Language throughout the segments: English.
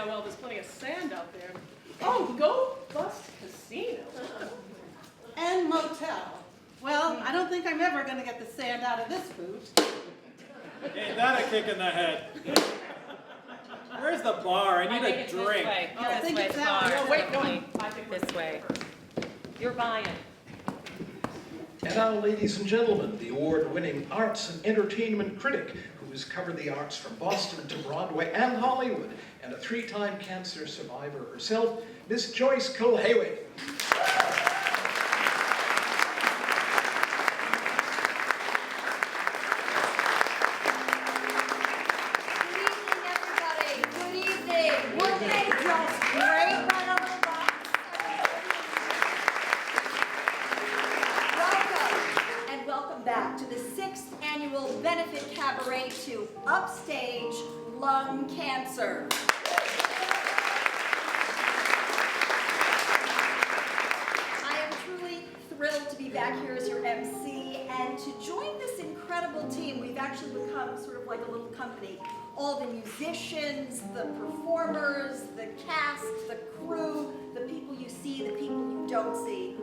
now, well, there's plenty of sand out there. Oh, go bust casino. And motel. Well, I don't think I'm ever going to get the sand out of this boot. Ain't that a kick in the head? Where's the bar? I need a drink. This way. Oh, I think it's that bar, way. No, wait, no, Emily. I think we're This way. first. You're buying. And now, ladies and gentlemen, the award-winning arts and entertainment critic who has covered the arts from Boston to Broadway and Hollywood, and a 3-time cancer survivor herself, Miss Joyce Culhayway. Back to the 6th annual benefit cabaret to Upstage Lung Cancer. I am truly thrilled to be back here as your MC and to join this incredible team. We've actually become sort of like a little company. All the musicians, the performers, the cast, the crew, the people you see, the people you don't see.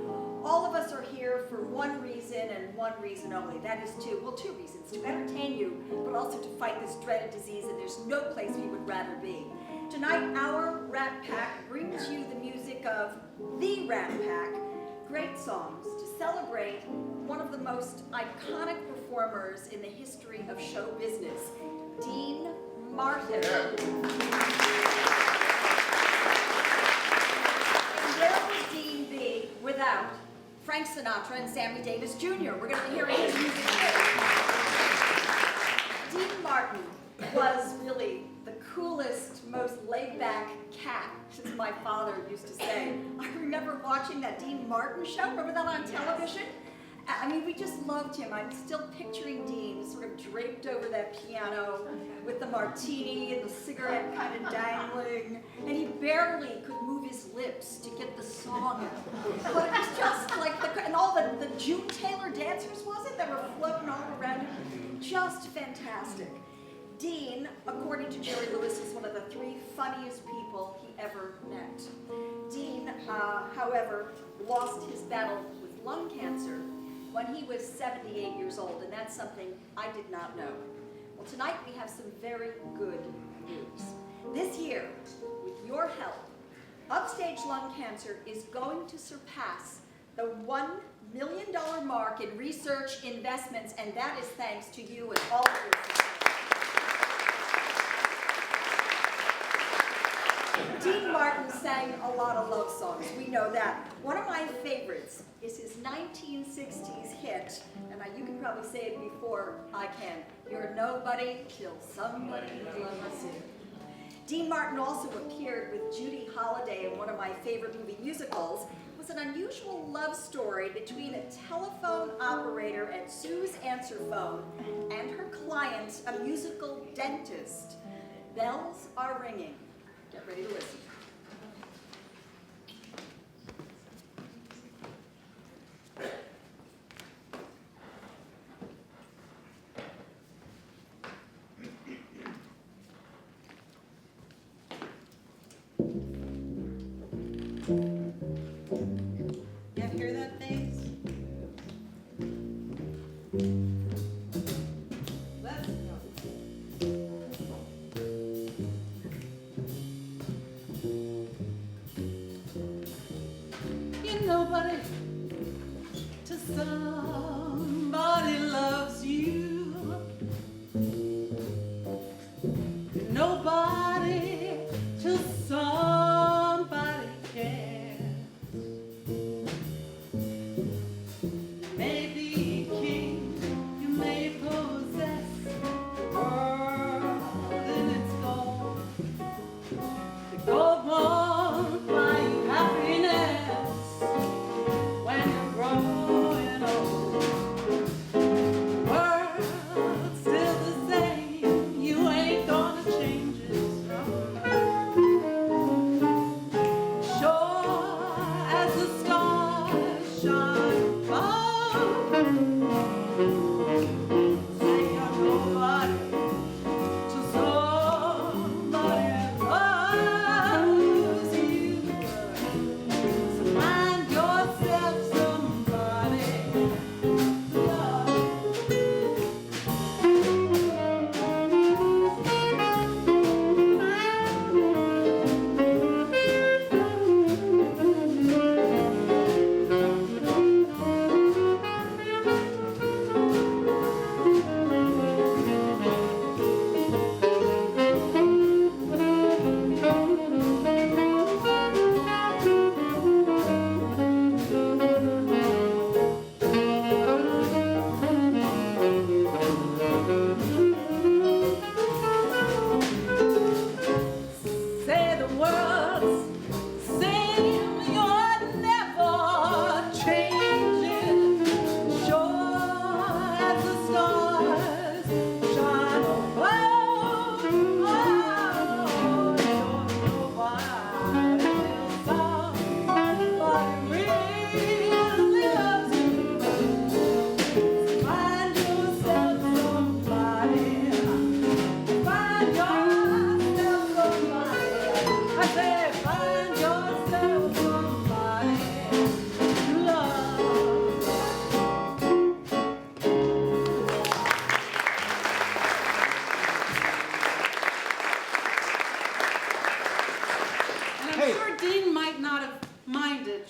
All of us are here for one reason and one reason only. That is two reasons. To entertain you, but also to fight this dreaded disease, and there's no place we would rather be. Tonight, our Rat Pack brings you the music of the Rat Pack. Great songs to celebrate one of the most iconic performers in the history of show business, Dean Martin. And where would Dean be without Frank Sinatra and Sammy Davis Jr.? We're going to be hearing his music today. Dean Martin was really the coolest, most laid-back cat, as my father used to say. I remember watching that Dean Martin show. Remember that on television? I mean, we just loved him. I'm still picturing Dean sort of draped over that piano with the martini and the cigarette kind of dangling, and he barely could move his lips to get the song out. But it was just like, and all the June Taylor dancers, was it, that were floating all around him? Just fantastic. Dean, according to Jerry Lewis, is one of the 3 funniest people he ever met. Dean, however, lost his battle with lung cancer when he was 78 years old, and that's something I did not know. Well, tonight we have some very good news. This year, with your help, Upstage Lung Cancer is going to surpass the $1 million mark in research investments, and that is thanks to you and all of your support. Dean Martin sang a lot of love songs, we know that. One of my favorites is his 1960s hit, and you can probably say it before I can. You're nobody till somebody loves you. Dean Martin also appeared with Judy Holliday in one of my favorite movie musicals. It was an unusual love story between a telephone operator at Sue's answer phone and her client, a musical dentist. Bells are ringing. Get ready to listen. You hear that bass? Let's go. You're nobody till somebody loves you. You're nobody till somebody cares. You may be king, you may possess the world and its gold. The gold won't buy you happiness when you're growing old. The world's still the same, you ain't gonna change it. Sure as the stars shine above, say you're nobody till somebody loves you.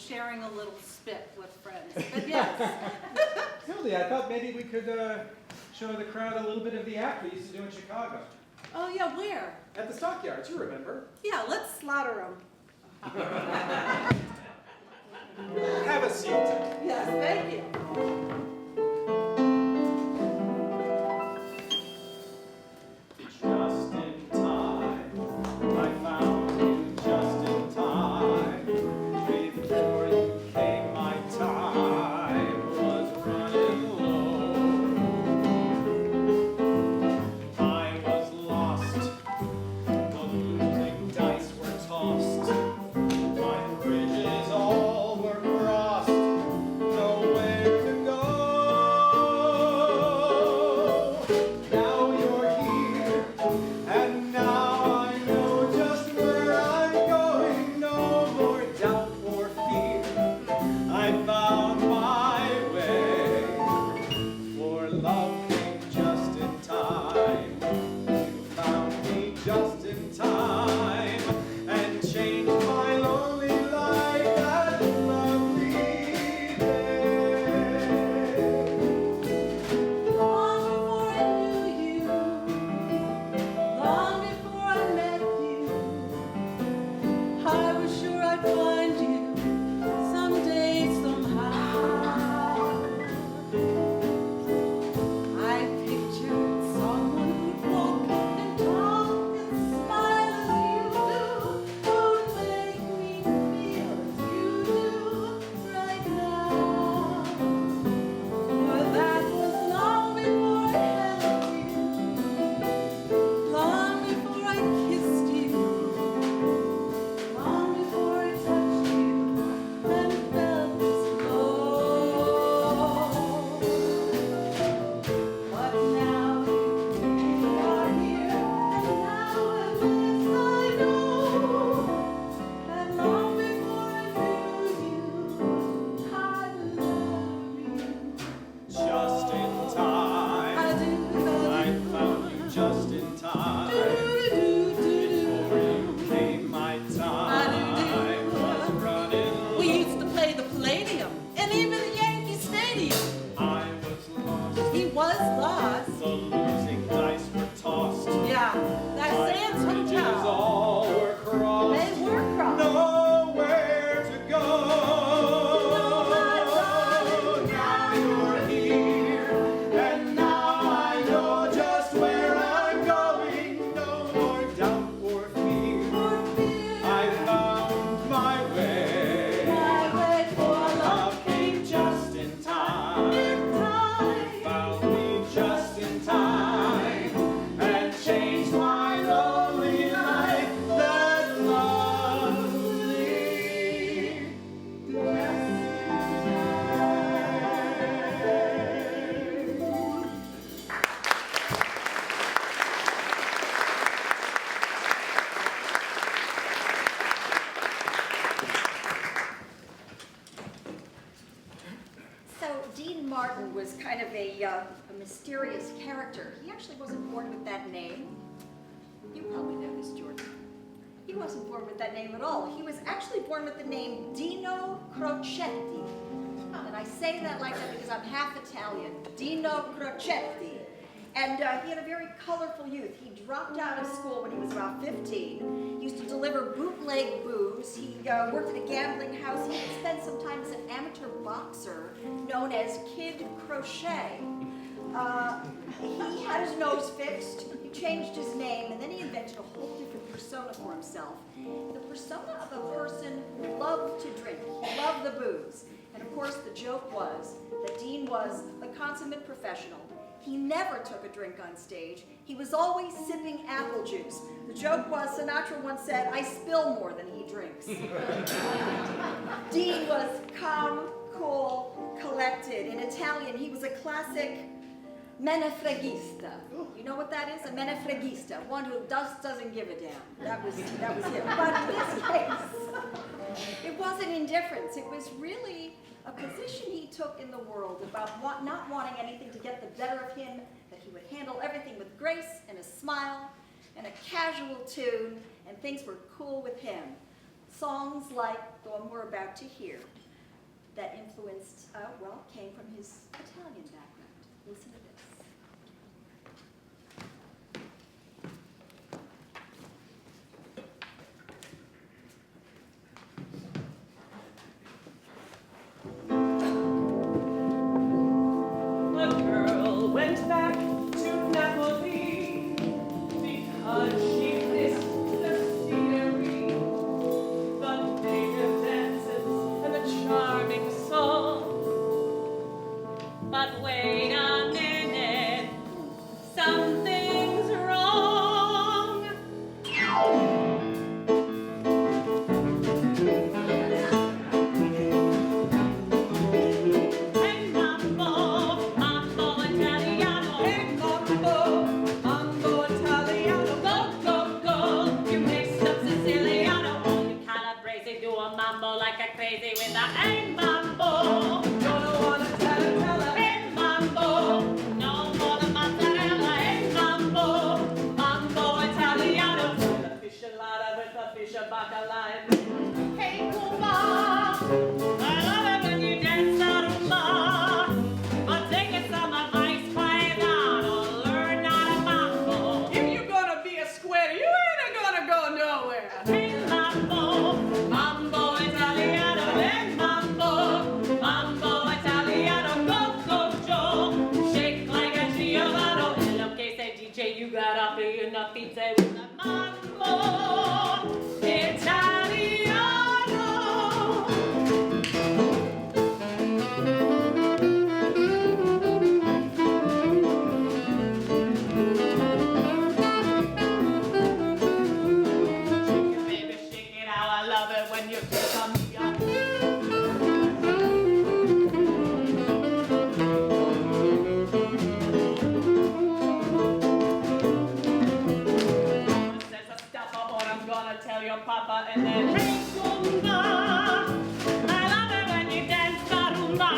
sharing a little spit with friends. But yes. Hildy, I thought maybe we could show the crowd a little bit of the act we used to do in Chicago. Oh yeah, where? At the stockyards, you remember. Yeah, let's slaughter them. Have a seat. Yes, thank you. Just in time, I found you just in time. Before you came, my time was running low. I was lost, the losing dice were tossed. My bridges all were crossed, nowhere to go. Now you're here, and now I know just where I'm going. No more doubt or fear, I found my way. For love came just in time. You found me just in time, and changed my lonely life that lovely day. Long before I knew you, long before I met you, I was sure I'd find you someday, somehow. I pictured someone who'd walk and talk and smile as you do, who'd make me feel as you do right now. But that was long before I held you, long before I kissed you, long before I touched you and felt this love. But now you are here, and now at least I know that long before I knew you, I loved you. Just in time, I do. I found you just in time. Before you came, my time was running We low. used to play the Palladium and even the Yankee Stadium. I was lost, He was lost. the losing dice were tossed. Yeah, that My Sands bridges Hotel. all were crossed. They were crossed. Nowhere to go. Now you're here, and now I know just where I'm going. No more doubt or fear, I found my way. My way for love Love came just in time. You found me just in time, and changed my lonely life. That lovely day. So Dean Martin was kind of a mysterious character. He actually wasn't born with that name. You probably know this, Jordan. He wasn't born with that name at all. He was actually born with the name Dino Crocetti. And I say that like that because I'm half Italian. Dino Crocetti. And he had a very colorful youth. He dropped out of school when he was about 15. He used to deliver bootleg booze. He worked at a gambling house. He even spent some time as an amateur boxer known as Kid Crochet. He had his nose fixed. He changed his name, and then he invented a whole different persona for himself. The persona of the booze. And of course, the joke was that Dean was the consummate professional. He never took a drink on stage. He was always sipping apple juice. The joke was, Sinatra once said, "I spill more than he drinks." Dean was calm, cool, collected. In Italian, he was a classic menefreghista. You know what that is? A menefreghista, one who doesn't give a damn. That was him. But in this case, it wasn't indifference. It was really a position he took in the world about not wanting anything to get the better of him, that he would handle everything with grace and a smile and a casual tune, and things were cool with him. Songs like the one we're about to hear that influenced, came from his Italian background. Listen to this. Went back to Napoli because she missed the scenery, the native dances, and the charming song. But wait a minute, something's wrong. Hey, mambo, mambo Italiano. Hey, mambo Italiano. Go, go, go, you mixed up Siciliano. Oh, you calabrese, do a mambo like a crazy with a hey, mambo. Don't wanna tell. Hey, mambo, no more the mozzarella. Hey, mambo, mambo Italiano. With a fish alada, with a fish bacala. Hey, Cuba, I love it when you dance la rumba. But take it some advice, paisano, learn how to mambo. If you're gonna be a square, you ain't gonna go nowhere. Hey, mambo, mambo Italiano. Hey, mambo, mambo Italiano. Go, go, Joe, shake like a Giovanni. In lo que say DJ, you gotta be enough pizza with the mambo Italiano. Baby, shake it out. I love it when you pick on me up. Says a stuffer, or I'm gonna tell your papa, and then hey, Zumba. I love it when you dance la rumba.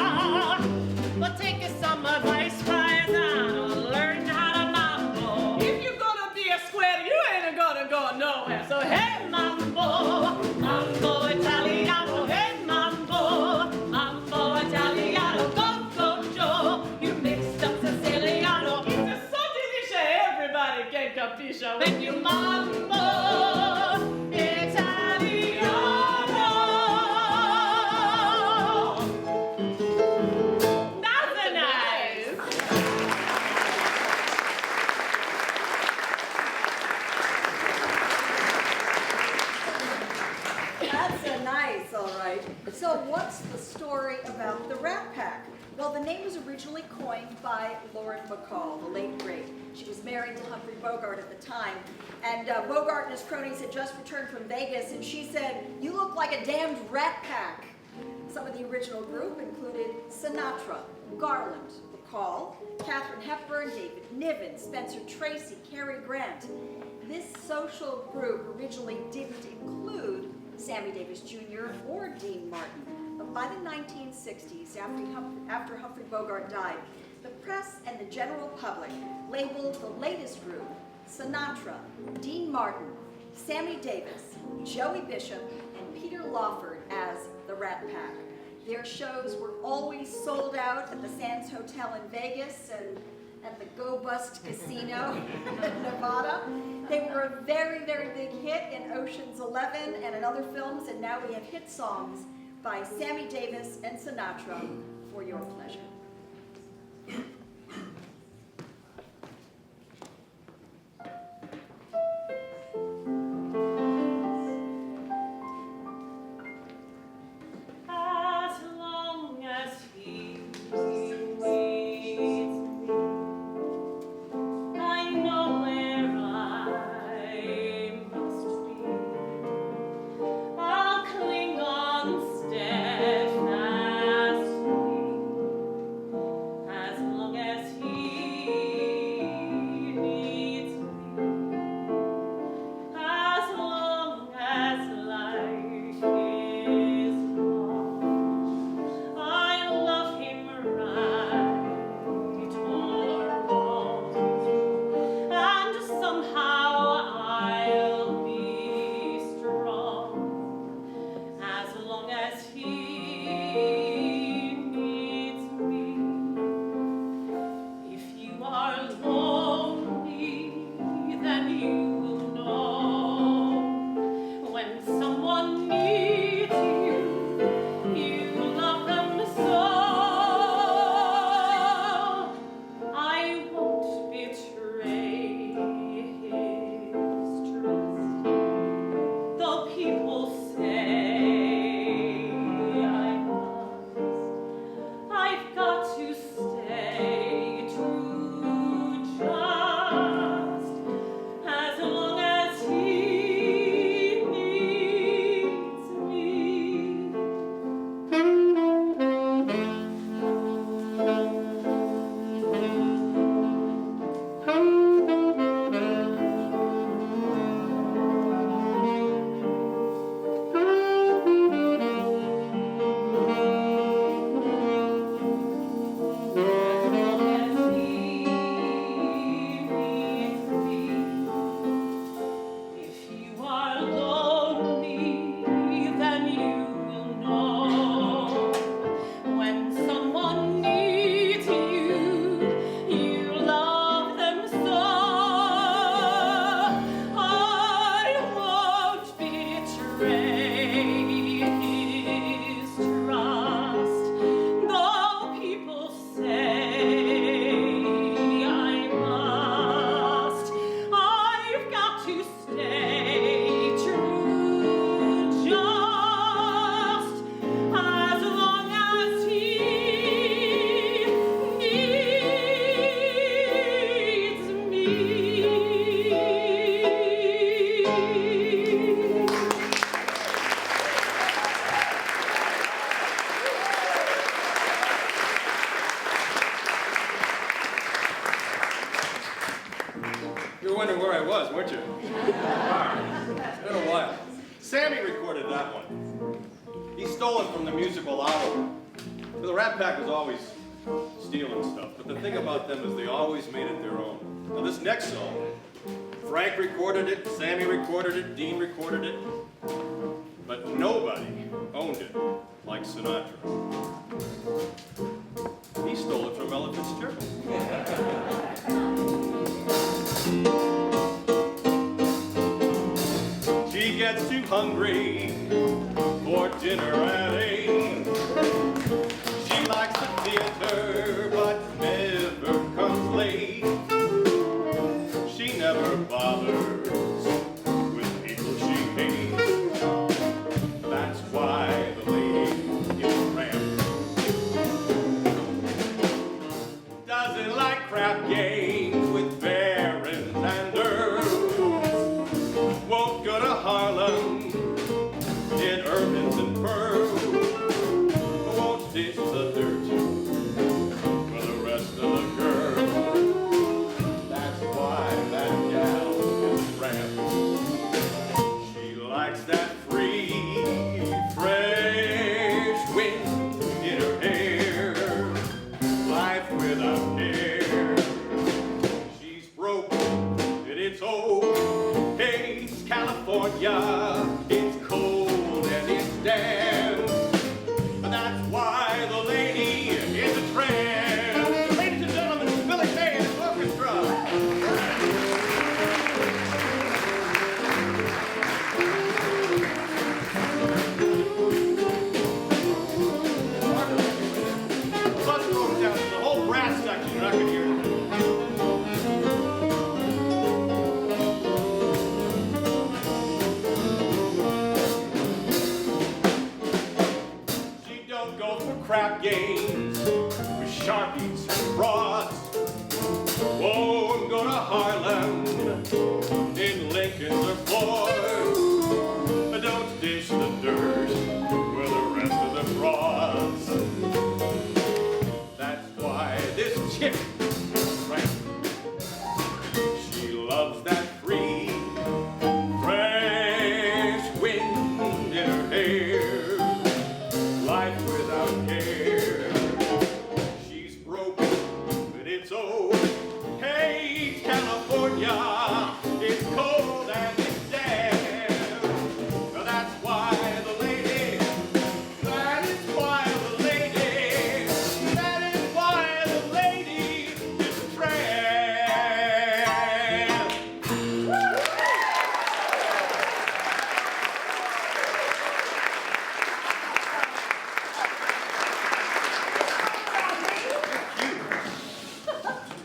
But take it some advice, paisano, learn how to mambo. If you're gonna be a square, you ain't gonna go nowhere. So hey, mambo, mambo Italiano. Hey, mambo, mambo Italiano. Go, go, Joe, you mixed up Siciliano. It's a so delicious, everybody can capisce when you mambo Italiano. That's nice. That's a nice, all right. So what's the story about the Rat Pack? Well, the name was originally coined by Lauren Bacall, the late great. She was married to Humphrey Bogart at the time. And Bogart and his cronies had just returned from Vegas, and she said, "You look like a damned rat pack." Some of the original group included Sinatra, Garland, Bacall, Katharine Hepburn, David Niven, Spencer Tracy, Cary Grant. This social group originally didn't include Sammy Davis Jr. or Dean Martin. But by the 1960s, after Humphrey Bogart died, the press and the general public labeled the latest group Sinatra, Dean Martin, Sammy Davis, Joey Bishop, and Peter Lawford as the Rat Pack. Their shows were always sold out at the Sands Hotel in Vegas and at the Go Bust Casino in Nevada. They were a very, very big hit in Ocean's 11 and in other films, and now we have hit songs by Sammy Davis and Sinatra for your pleasure. Ah, You were wondering where I was, weren't you? It's been a while. Sammy recorded that one. He stole it from the musical album. The Rat Pack was always stealing stuff, but the thing about them is they always made it their own. Now this next song, Frank recorded it, Sammy recorded it, Dean recorded it, but nobody owned it like Sinatra. He stole it from Ella Fitzgerald. She gets too hungry for dinner at 8. She likes the theater, but never comes late. She never bothers with people she hates. That's why the lady is rammed. Doesn't like crap games with barons and earls. Won't go to Harlem in Irvins and pearls. Won't dish the dirt for the rest of the girls. That's why that gal is rammed. She likes that free, fresh wind in her hair. Life without care. She's broke and it's old. Hey, it's California. It's cold and it's damp. But that's why the lady is a tramp. Ladies and gentlemen, Billy Kay and his orchestra. Let's go down to the whole brass section. You're not going to hear it. She don't go for crap games with Sharpies and frauds. Won't go to Harlem in Lincolns or Fords. Don't dish the dirt with the rest of the frauds. That's why this chick is rammed. She loves that free, fresh wind in her hair. Life without care. She's broke, but it's old. Hey, California, it's cold and it's damp. Now that's why the lady, that is why the lady, that is why the lady is a tramp.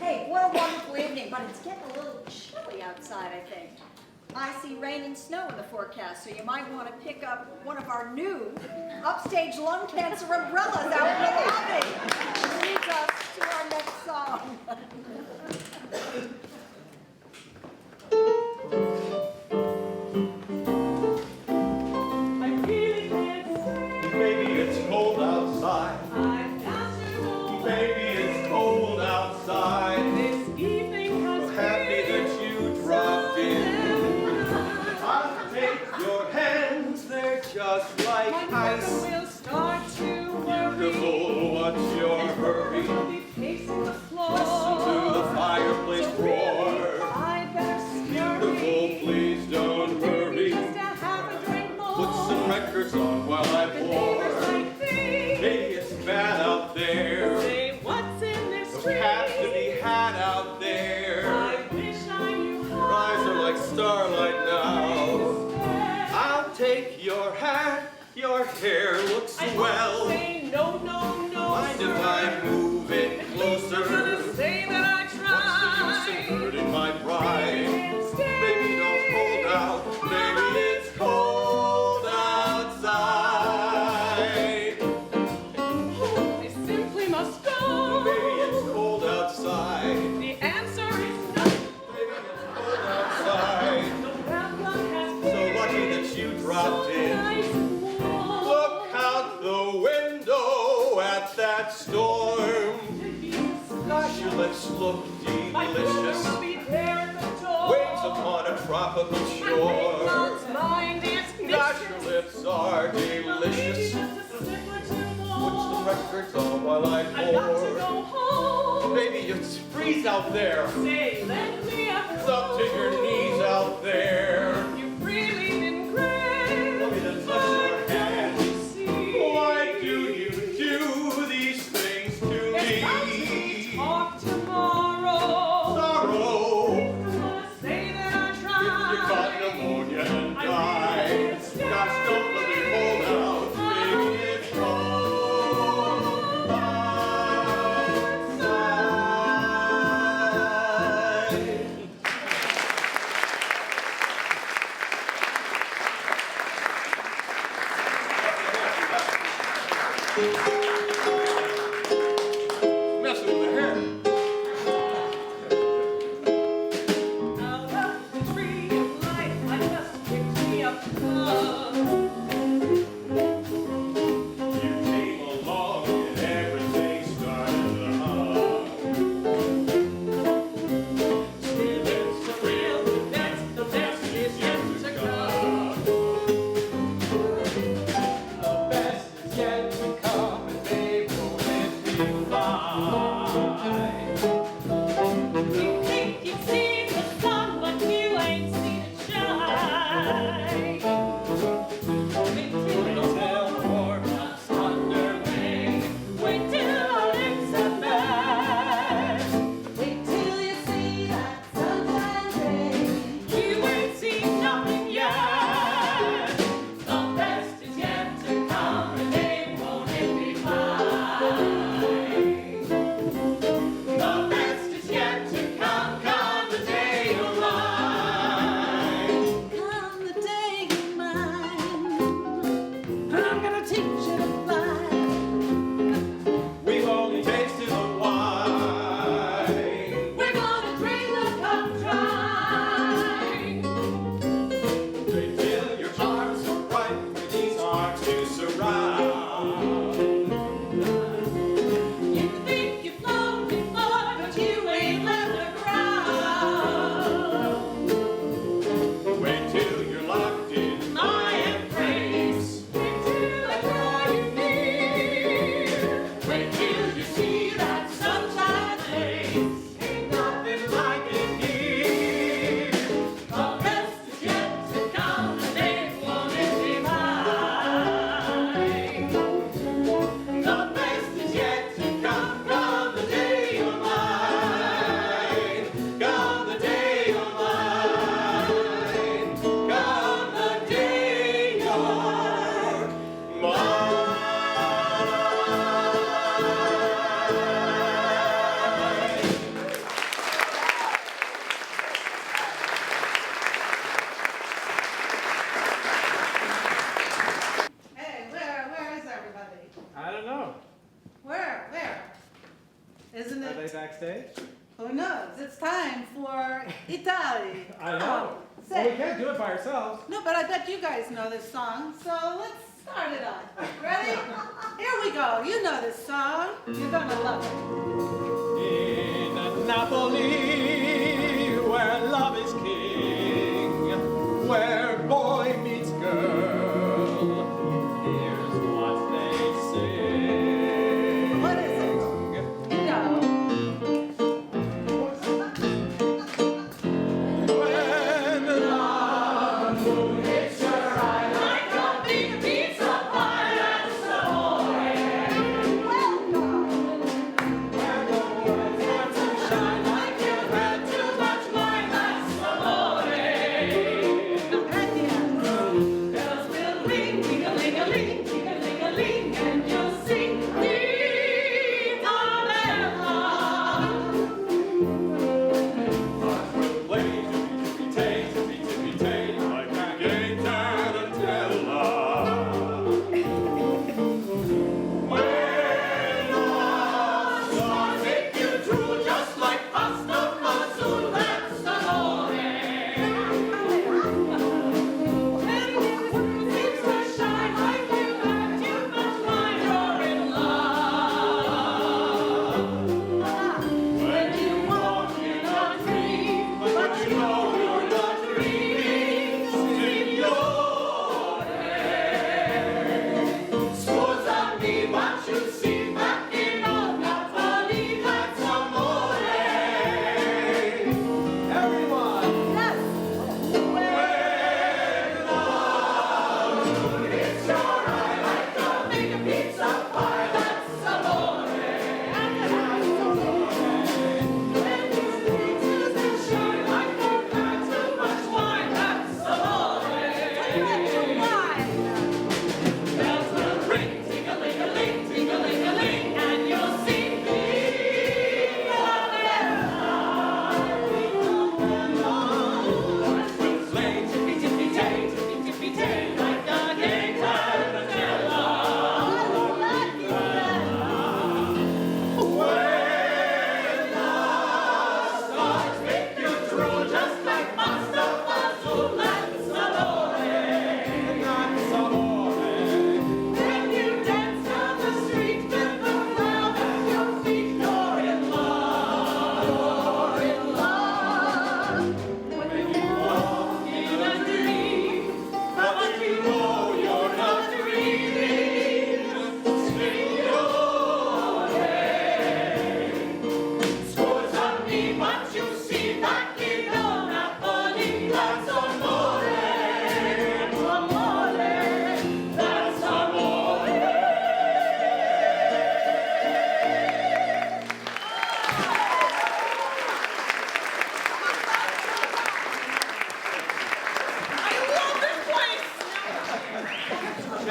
Hey, what a wonderful evening, but it's getting a little chilly outside, I think. I see rain and snow in the forecast, so you might want to pick up one of our new Upstage Lung Cancer umbrellas out in the lobby. Which leads us to our next song. I really can't say Baby, it's cold outside. I've got to know Baby, it's cold outside. this evening has I'm happy that you dropped in. I'll take your hands, they're just like My mother ice. will start to worry. Beautiful, what's your hurry? I'll be pacing the floor. Listen to the fireplace So roar. really, I better Beautiful, scurry. please don't hurry. Just to have a drink more. Put some records on while I The neighbors pour. might think, Hey, it's bad out there. say, what's in this street? Has to be had out there. I wish I knew Your eyes are like starlight now. I'll take take your hat, your hair looks I swell. say no, no, no, Mind if I move it closer? gonna say that I What's the use in tried. hurting my pride? Baby, don't hold out. Baby, it's cold outside. I simply must go. Baby, it's cold outside. The answer is no. Baby, it's cold outside. The rattler has So lucky that you dropped in. nice and warm. Look out the window at that storm. Gosh, your lips look My brother delicious. will be there at the door. Waves upon a tropical And shore. God's mind is Gosh, your vicious. lips are Maybe delicious. just a sip or two Put more. the records on while I I've got to pour. go home. Baby, it's freeze out there. Say, lend me a It's up to your knees out there. You've really been great. Want me to touch your hand? You see, Why do you do these things to it's time me? to talk tomorrow. Sorrow. I'm gonna say that I If tried. you caught pneumonia and I died, really can't stay. gosh, don't let me hold out. Baby, it's cold outside. Messing with the hair. Out of the tree of life, I just picked me up love. You came along and everything started to hum. Still it's Real, that's the best is yet to come. The best is yet to come, and babe, won't it be fine? You think you've seen the sun, but you ain't seen it shine. Wait till the Tell for us underway. Wait till our lips are bare. Wait till you see that sunshine ray. You ain't seen nothing yet. The best is yet to come, and they won't it be mine. The best is yet to come, come the day you're mine. Come the day you're mine, I'm gonna teach you to fly. We've only tasted the wine. We're gonna drink the cup dry. Wait till your arms are ripe for these arms to surround. You think you've flown before, but you ain't left the ground. Wait till you're locked in My embrace. Wait till I draw you near. Wait till you see that sunshine place. Ain't nothing like it here. The best is yet to come, and they won't it be mine. The best is yet to come, come the day you're mine. Come the day you're mine. Come the day you're mine. Hey, where is everybody? I don't know. Where? Isn't Are they it? backstage? Who knows? It's time for Italy. I Come know. on, Well, say. we can't do it by ourselves. No, but I bet you guys know this song, so let's start it on. Ready? Here we go. You know this song. You're gonna love it. In Napoli, where love is king, where boy meets girl, here's what they sing. What is it? You know. When love hits your eye, Like a big pizza pie, that's amore. Welcome. where the world wants to shine like You've had too much wine, that's amore.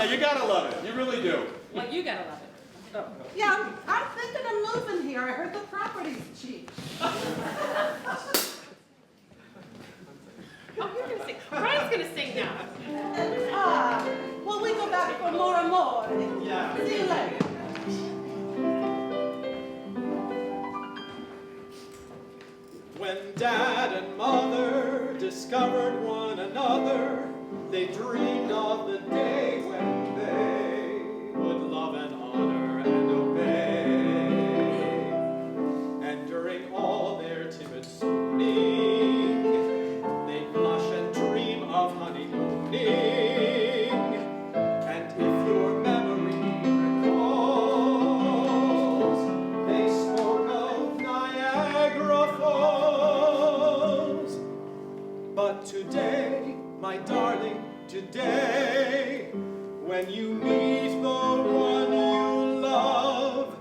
you gotta love it. You really do. Well, you gotta love it. Oh. Yeah, I'm thinking of moving here. I heard the property's cheap. Oh, you're gonna sing. Brian's gonna sing now. Well, we go back for more and more. Yeah. See you later. When Dad and Mother discovered one another, they dreamed of the day when they would love and honor and obey. And during all their timid swooning, they blush and dream of honeymooning. And if your memory recalls, they spoke of Niagara Falls. But today, my darling, today, when you meet the one you love,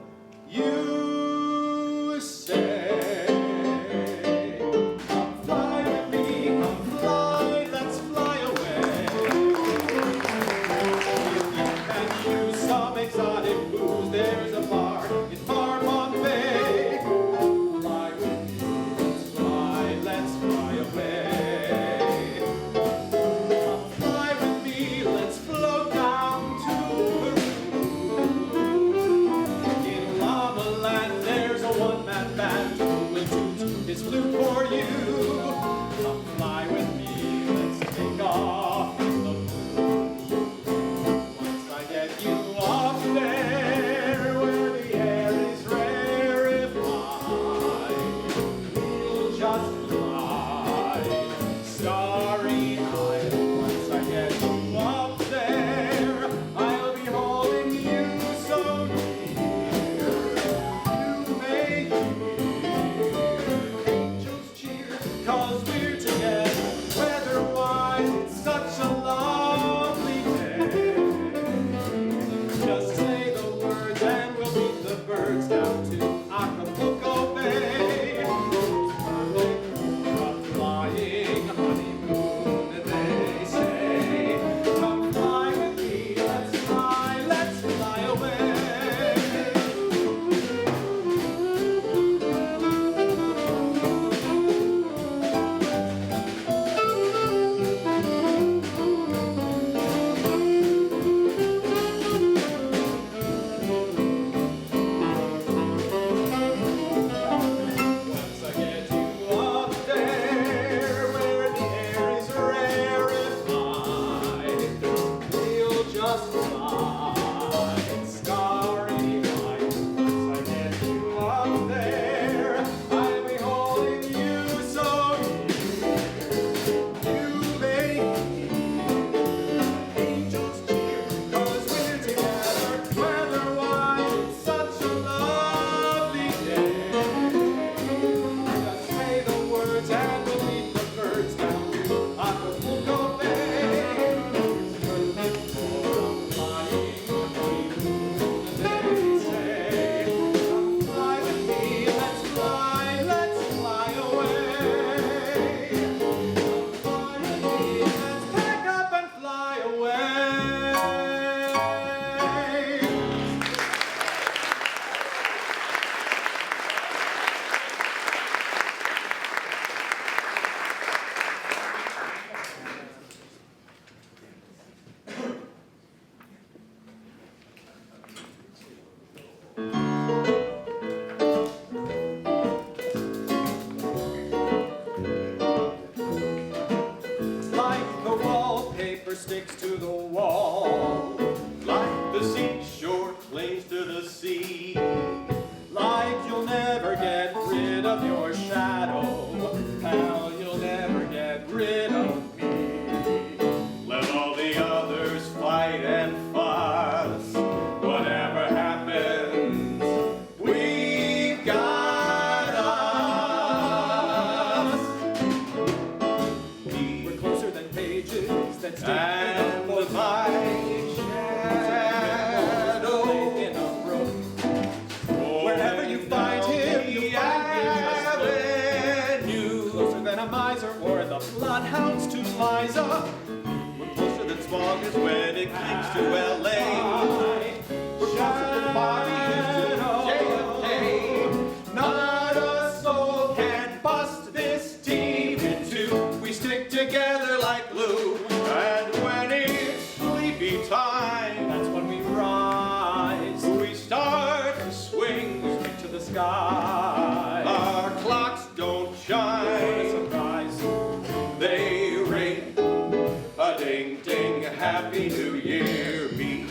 you say, come fly with me, come fly, let's fly away. If you can use some exotic booze, there's a bar in Marmont Bay. Fly with me, let's fly away. Come fly with me, let's float down to the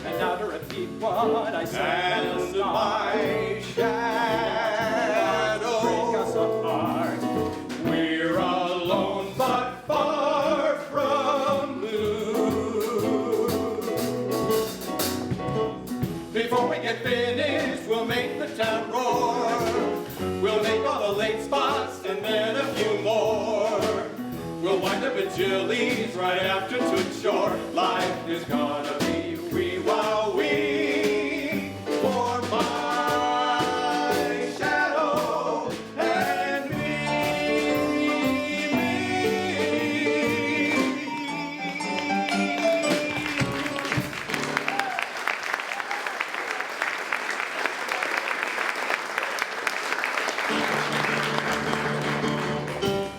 And now to repeat what I said at the And start. my shadow, Break us apart. we're alone but far from blue. Before we get finished, we'll make the town roar. We'll make all the late spots and then a few more. We'll wind up at Jilly's right after Toot Shore. Life is gonna be wee wow wee for my shadow and me.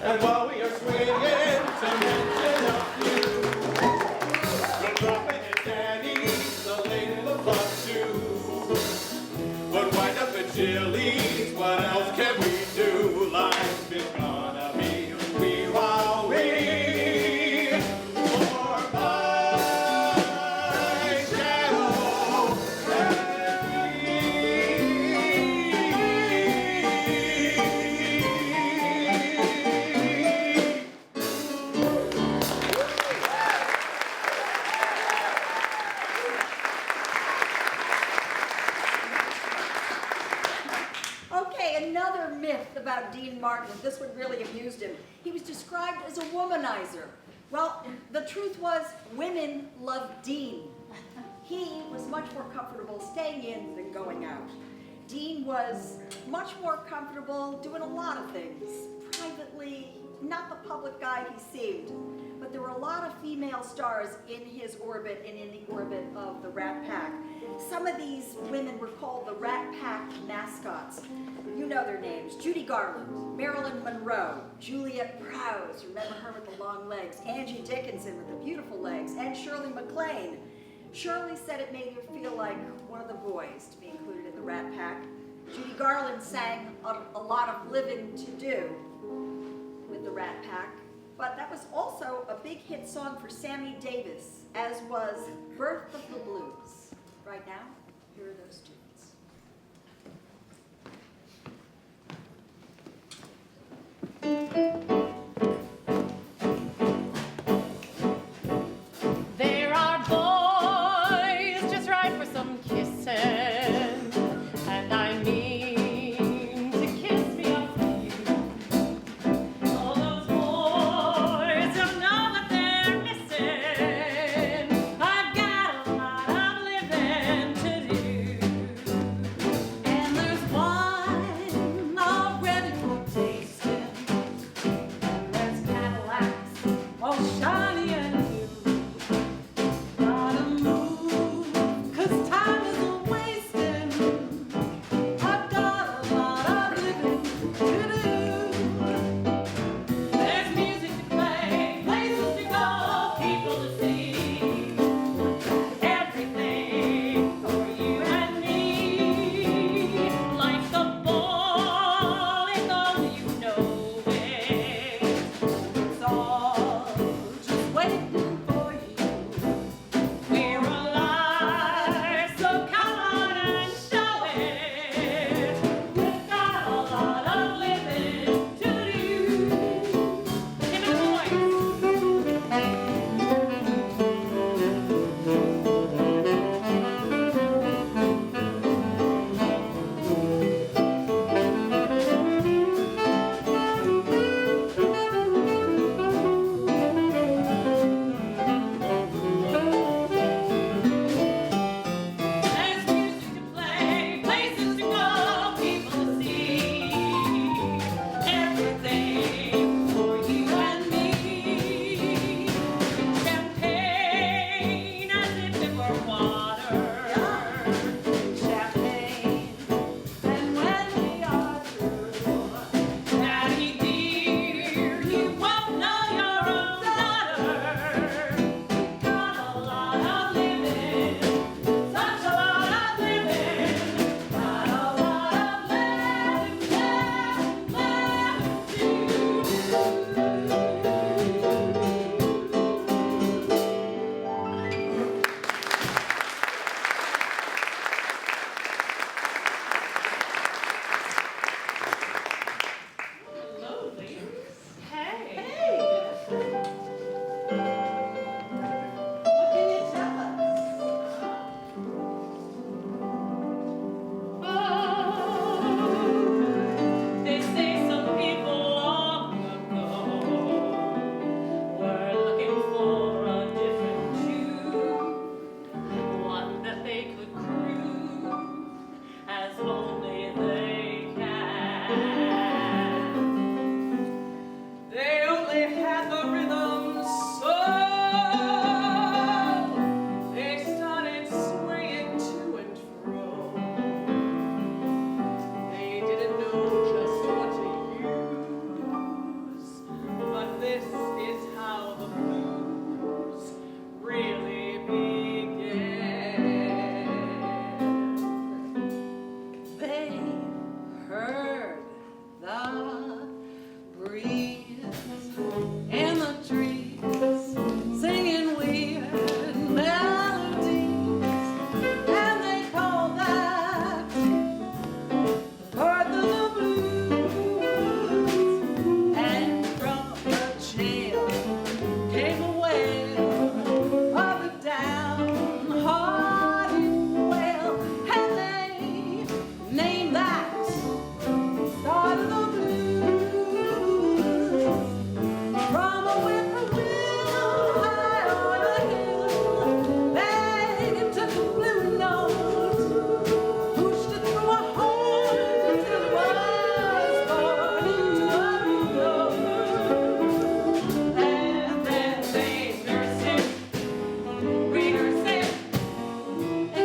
And while we are swinging to mention a few, we're dropping at Danny's, the late in the plus two. But wind up at Jilly's, what else can we do? Life is gonna be wee wow wee for my shadow and me. Okay, another myth about Dean Martin. This one really amused him. He was described as a womanizer. Well, the truth was, women loved Dean. He was much more comfortable staying in than going out. Dean was much more comfortable doing a lot of things. Privately, not the public guy he seemed. But there were a lot of female stars in his orbit and in the orbit of the Rat Pack. Some of these women were called the Rat Pack mascots. You know their names: Judy Garland, Marilyn Monroe, Juliet Prowse, remember her with the long legs, Angie Dickinson with the beautiful legs, and Shirley MacLaine. Shirley said it made her feel like one of the boys to be included in the Rat Pack. Judy Garland sang a lot of Living to Do with the Rat Pack. But that was also a big hit song for Sammy Davis, as was Birth of the Blues. Right now, here are those tunes. There are boys just right for some kissing, and I mean to kiss me up for you. All those boys don't know what they're missing. I've got a lot of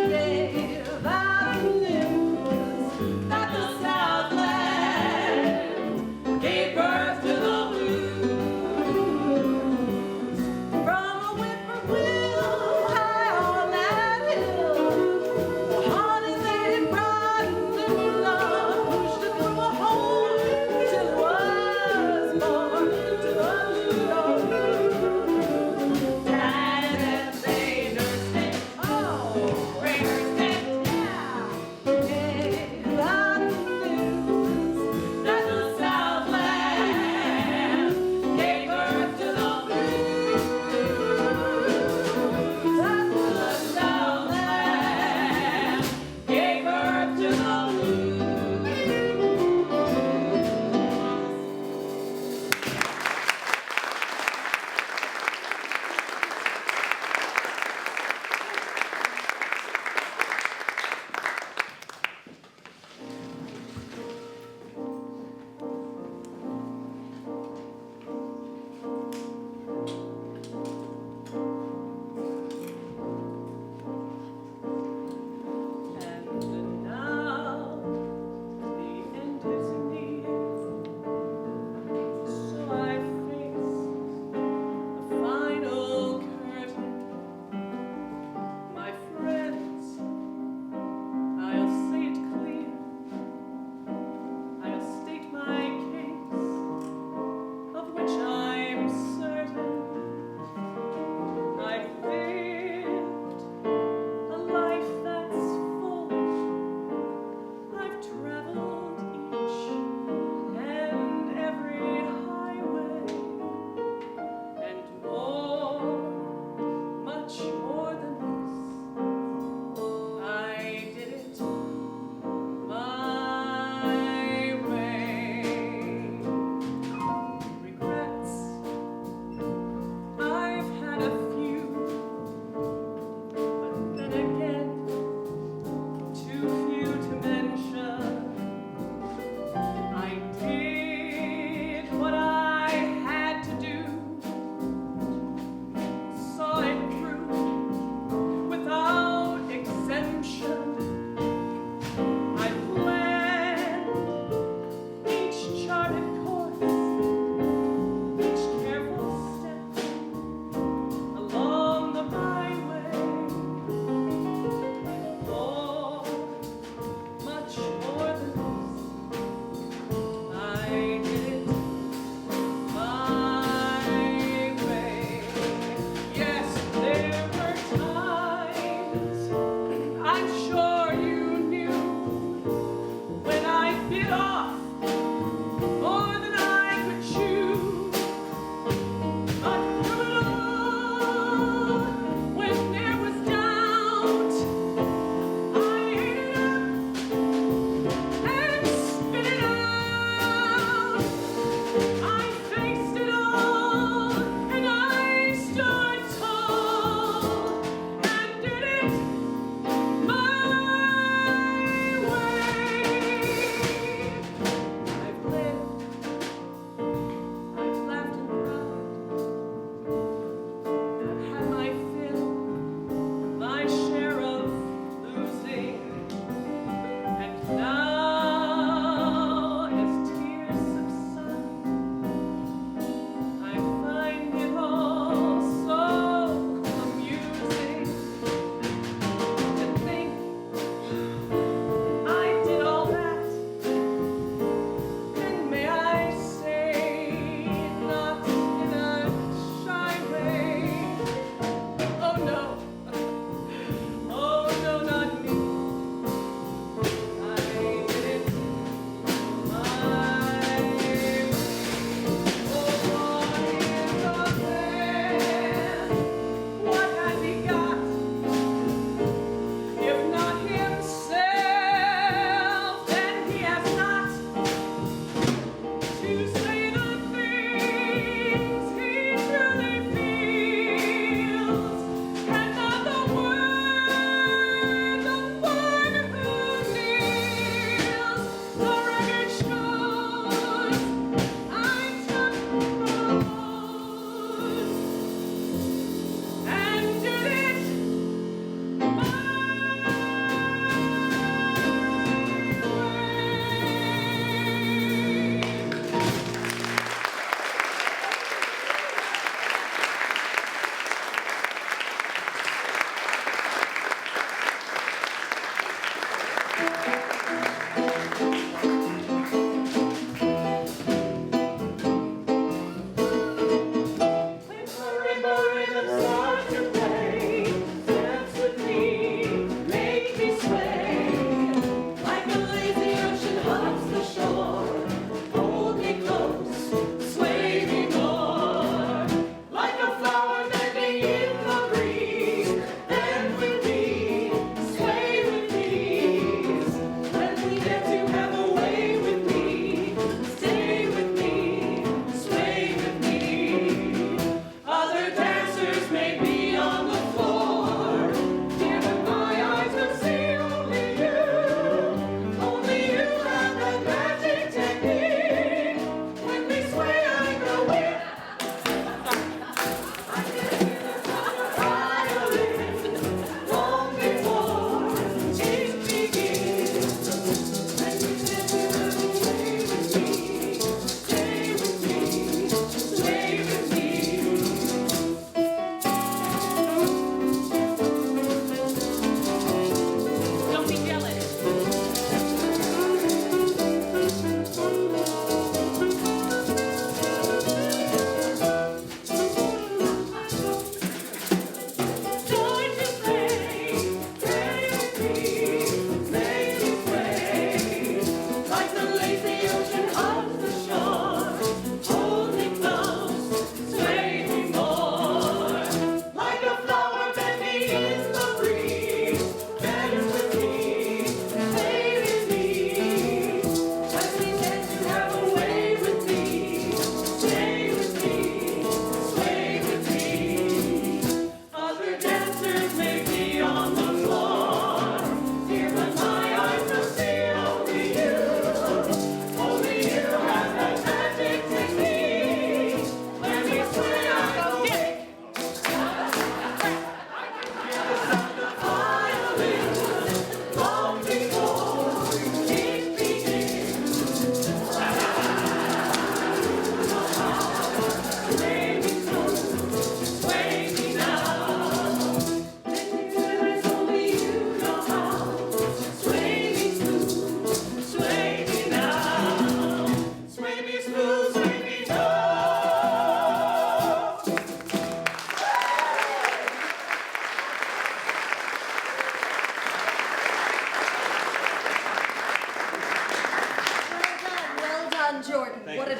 gave out news that the Southland gave birth to the blues. From a whippoorwill high on that hill, the honey lady brought new love, pushed it through a hole till it was born to a New York blues. Daddy said they nursed it, oh, they nursed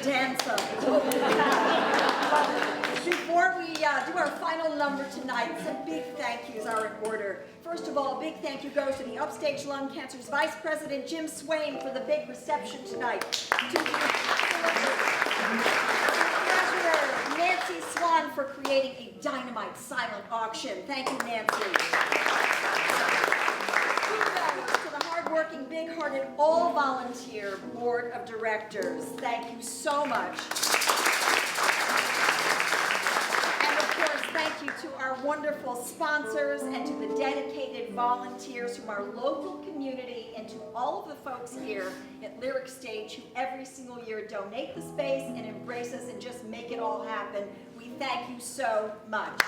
dance of it. Before we do our final number tonight, some big thank yous are in order. First of all, a big thank you goes to the Upstage Lung Cancer's Vice President, Jim Swain, for the big reception tonight. To the Treasurer, Nancy Swan, for creating a dynamite silent auction. Thank you, Nancy. Kudos to the hardworking, big-hearted, all-volunteer Board of Directors. Thank you so much. And of course, thank you to our wonderful sponsors and to the dedicated volunteers from our local community and to all of the folks here at Lyric Stage who every single year donate the space and embrace us and just make it all happen. We thank you so much.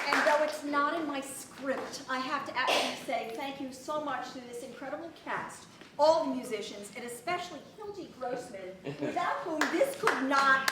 And though it's not in my script, I have to actually say thank you so much to this incredible cast, all the musicians, and especially Hildy Grossman, without whom this could not.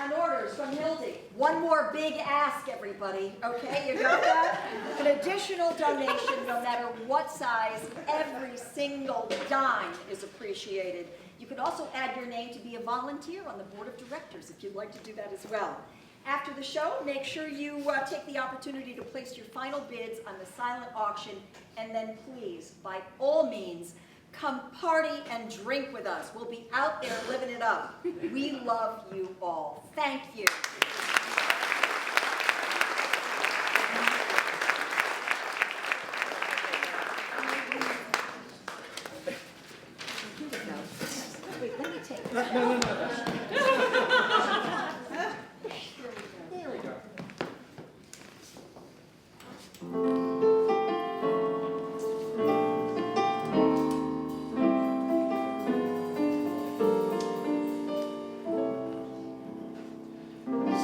On orders from Hildy. One more big ask, everybody. Okay, you got that? An additional donation, no matter what size, every single dime is appreciated. You can also add your name to be a volunteer on the Board of Directors if you'd like to do that as well. After the show, make sure you take the opportunity to place your final bids on the silent auction, and then please, by all means, come party and drink with us. We'll be out there living it up. We love you all. Thank you. Wait, let me take this. No. There we go.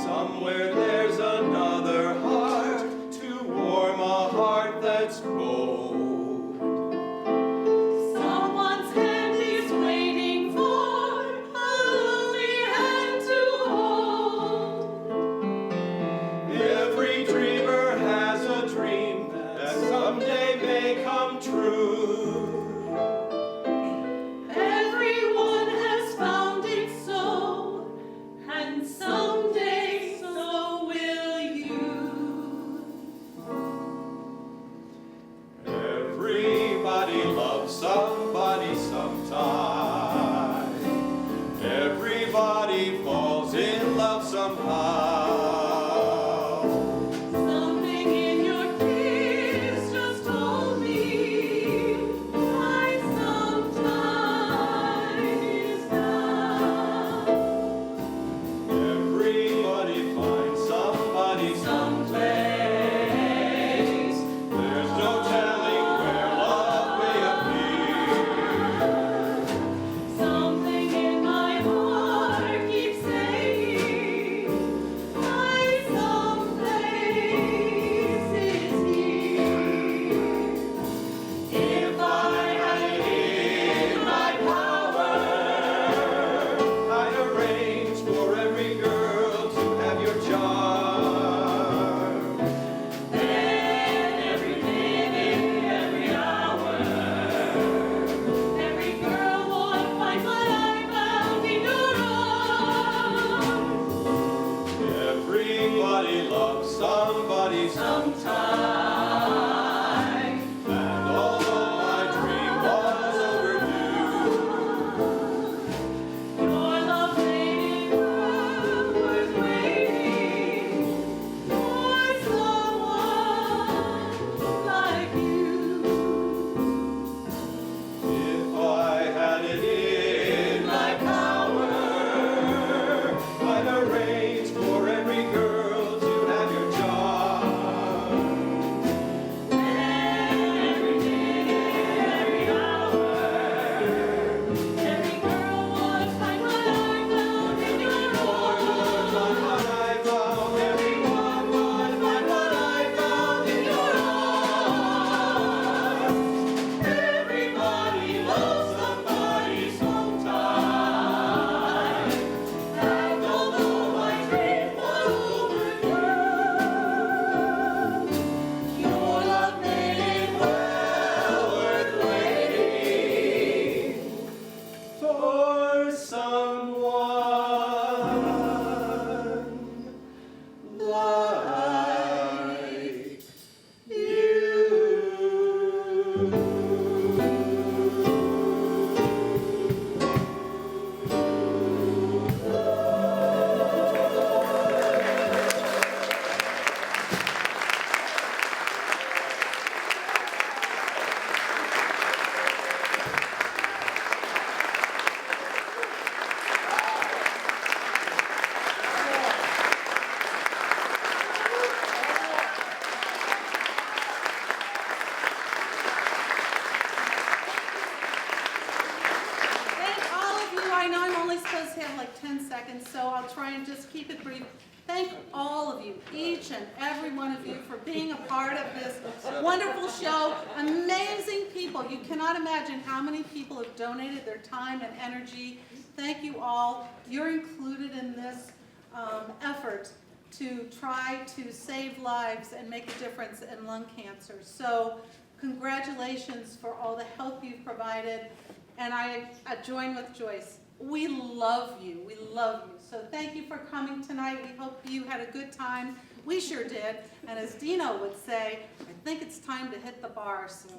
Somewhere there's another heart to warm a heart that's cold. Someone's hand is waiting for a lonely hand to hold. Every dreamer has a dream that someday may come true. Everyone has found it so, and someday so will you. Everybody loves somebody sometime. Everybody falls in love somehow. Something in your kiss just told me my sometime is now. Everybody finds somebody someplace. There's no telling where love may appear. Thank all of you. I know I'm only supposed to have like 10 seconds, so I'll try and just keep it brief. Thank all of you, each and every one of you, for being a part of this wonderful show. Amazing people. You cannot imagine how many people have donated their time and energy. Thank you all. You're included in this effort to try to save lives and make a difference in lung cancer. So congratulations for all the help you've provided. And I join with Joyce. We love you. We love you. So thank you for coming tonight. We hope you had a good time. We sure did. And as Dino would say, I think it's time to hit the bar soon.